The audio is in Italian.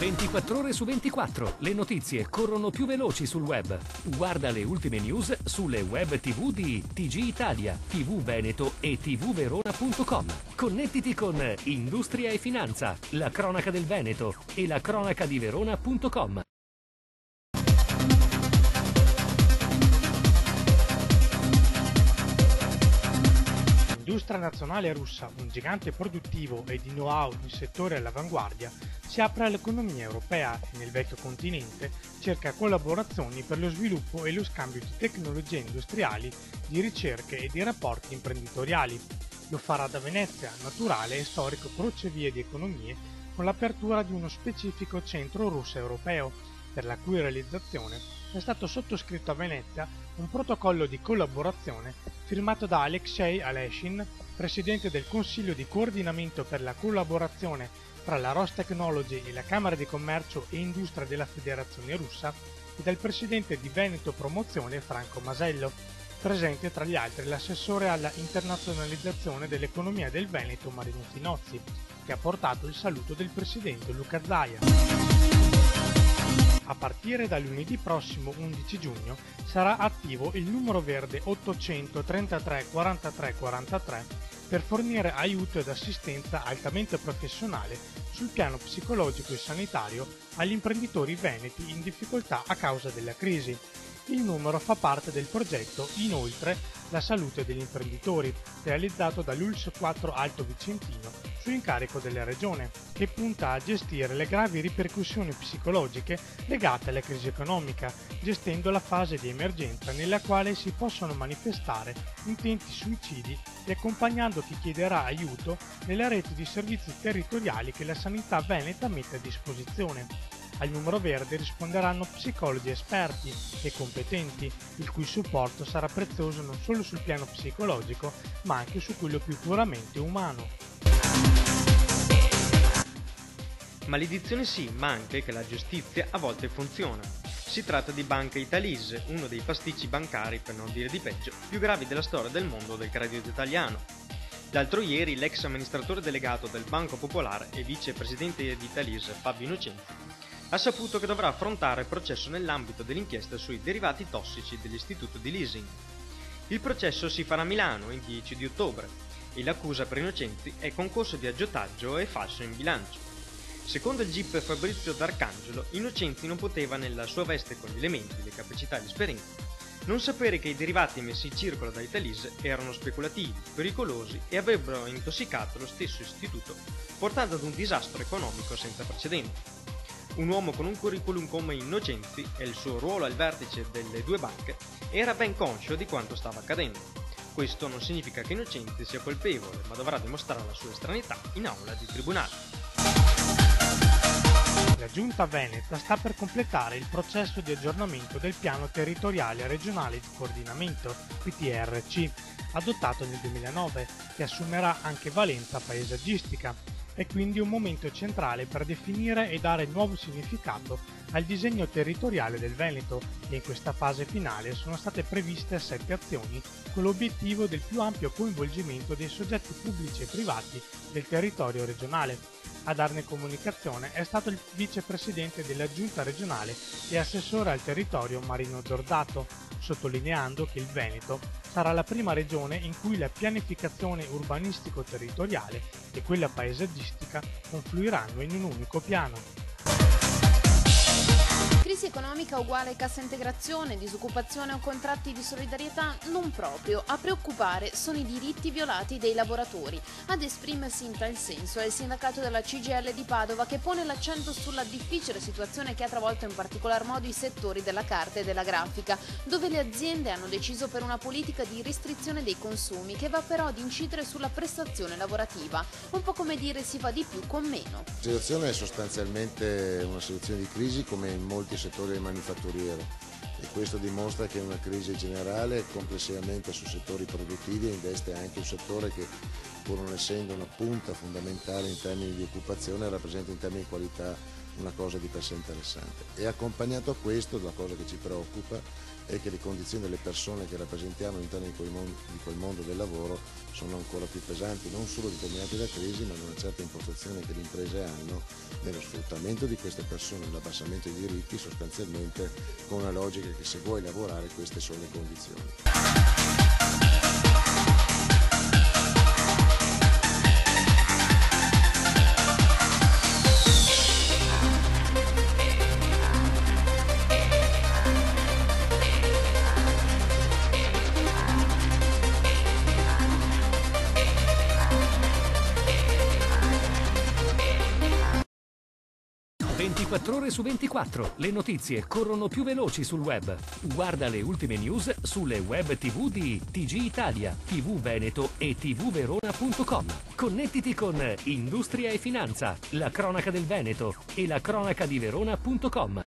24 ore su 24, le notizie corrono più veloci sul web. Guarda le ultime news sulle web TV di TG Italia, TV Veneto e tvverona.com. Connettiti con Industria e Finanza, la cronaca del Veneto e la cronaca di Verona.com. L'industria nazionale russa, un gigante produttivo e di know-how in settori all'avanguardia, si apre all'economia europea e nel vecchio continente cerca collaborazioni per lo sviluppo e lo scambio di tecnologie industriali, di ricerche e di rapporti imprenditoriali. Lo farà da Venezia, naturale e storico crocevia di economie, con l'apertura di uno specifico centro russo europeo, per la cui realizzazione è stato sottoscritto a Venezia un protocollo di collaborazione firmato da Alexei Aleshin, presidente del Consiglio di coordinamento per la collaborazione tra la Rostechnology e la Camera di Commercio e Industria della Federazione Russa, e dal presidente di Veneto Promozione Franco Masello, presente tra gli altri l'assessore alla internazionalizzazione dell'economia del Veneto Marino Finozzi, che ha portato il saluto del presidente Luca Zaia. A partire da lunedì prossimo 11 giugno sarà attivo il numero verde 833 43 43 per fornire aiuto ed assistenza altamente professionale sul piano psicologico e sanitario agli imprenditori veneti in difficoltà a causa della crisi. Il numero fa parte del progetto Inoltre la salute degli imprenditori, realizzato dall'ULSS 4 Alto Vicentino su incarico della Regione, che punta a gestire le gravi ripercussioni psicologiche legate alla crisi economica, gestendo la fase di emergenza nella quale si possono manifestare intenti suicidi e accompagnando chi chiederà aiuto nella rete di servizi territoriali che la sanità veneta mette a disposizione. Al numero verde risponderanno psicologi esperti e competenti, il cui supporto sarà prezioso non solo sul piano psicologico, ma anche su quello più puramente umano. Maledizione sì, ma anche che la giustizia a volte funziona. Si tratta di Banca Italise, uno dei pasticci bancari, per non dire di peggio, più gravi della storia del mondo del credito italiano. L'altro ieri l'ex amministratore delegato del Banco Popolare e vicepresidente di Italise, Fabio Innocenti, ha saputo che dovrà affrontare il processo nell'ambito dell'inchiesta sui derivati tossici dell'istituto di leasing. Il processo si farà a Milano il 10 di ottobre e l'accusa per Innocenti è concorso di aggiotaggio e falso in bilancio. Secondo il GIP Fabrizio D'Arcangelo, Innocenti non poteva, nella sua veste con gli elementi, le capacità e l'esperienza, non sapere che i derivati messi in circolo da Italise erano speculativi, pericolosi e avrebbero intossicato lo stesso istituto, portando ad un disastro economico senza precedenti. Un uomo con un curriculum come Innocenti e il suo ruolo al vertice delle due banche era ben conscio di quanto stava accadendo. Questo non significa che Innocenti sia colpevole, ma dovrà dimostrare la sua estraneità in aula di tribunale. La Giunta Veneta sta per completare il processo di aggiornamento del Piano Territoriale Regionale di Coordinamento, PTRC, adottato nel 2009, che assumerà anche valenza paesaggistica. È quindi un momento centrale per definire e dare nuovo significato al disegno territoriale del Veneto e in questa fase finale sono state previste 7 azioni con l'obiettivo del più ampio coinvolgimento dei soggetti pubblici e privati del territorio regionale. A darne comunicazione è stato il vicepresidente della Giunta regionale e assessore al territorio Marino Dordato, sottolineando che il Veneto sarà la prima regione in cui la pianificazione urbanistico-territoriale e quella paesaggistica confluiranno in un unico piano. Crisi economica uguale cassa integrazione, disoccupazione o contratti di solidarietà? Non proprio. A preoccupare sono i diritti violati dei lavoratori. Ad esprimersi in tal senso è il sindacato della CGIL di Padova, che pone l'accento sulla difficile situazione che ha travolto in particolar modo i settori della carta e della grafica, dove le aziende hanno deciso per una politica di restrizione dei consumi che va però ad incidere sulla prestazione lavorativa. Un po' come dire si fa di più con meno. La situazione è sostanzialmente una situazione di crisi come in molti settori manifatturiero e questo dimostra che è una crisi generale complessivamente su settori produttivi e investe anche un settore che, pur non essendo una punta fondamentale in termini di occupazione, rappresenta in termini di qualità una cosa di per sé interessante. E accompagnato a questo, la cosa che ci preoccupa è che le condizioni delle persone che rappresentiamo all'interno di quel mondo del lavoro sono ancora più pesanti, non solo determinate da crisi, ma da una certa impostazione che le imprese hanno nello sfruttamento di queste persone, nell'abbassamento dei diritti, sostanzialmente con una logica che se vuoi lavorare queste sono le condizioni. 24 ore su 24, le notizie corrono più veloci sul web. Guarda le ultime news sulle web TV di TG Italia, TV Veneto e tvverona.com. Connettiti con Industria e Finanza, la cronaca del Veneto e la cronaca di Verona.com.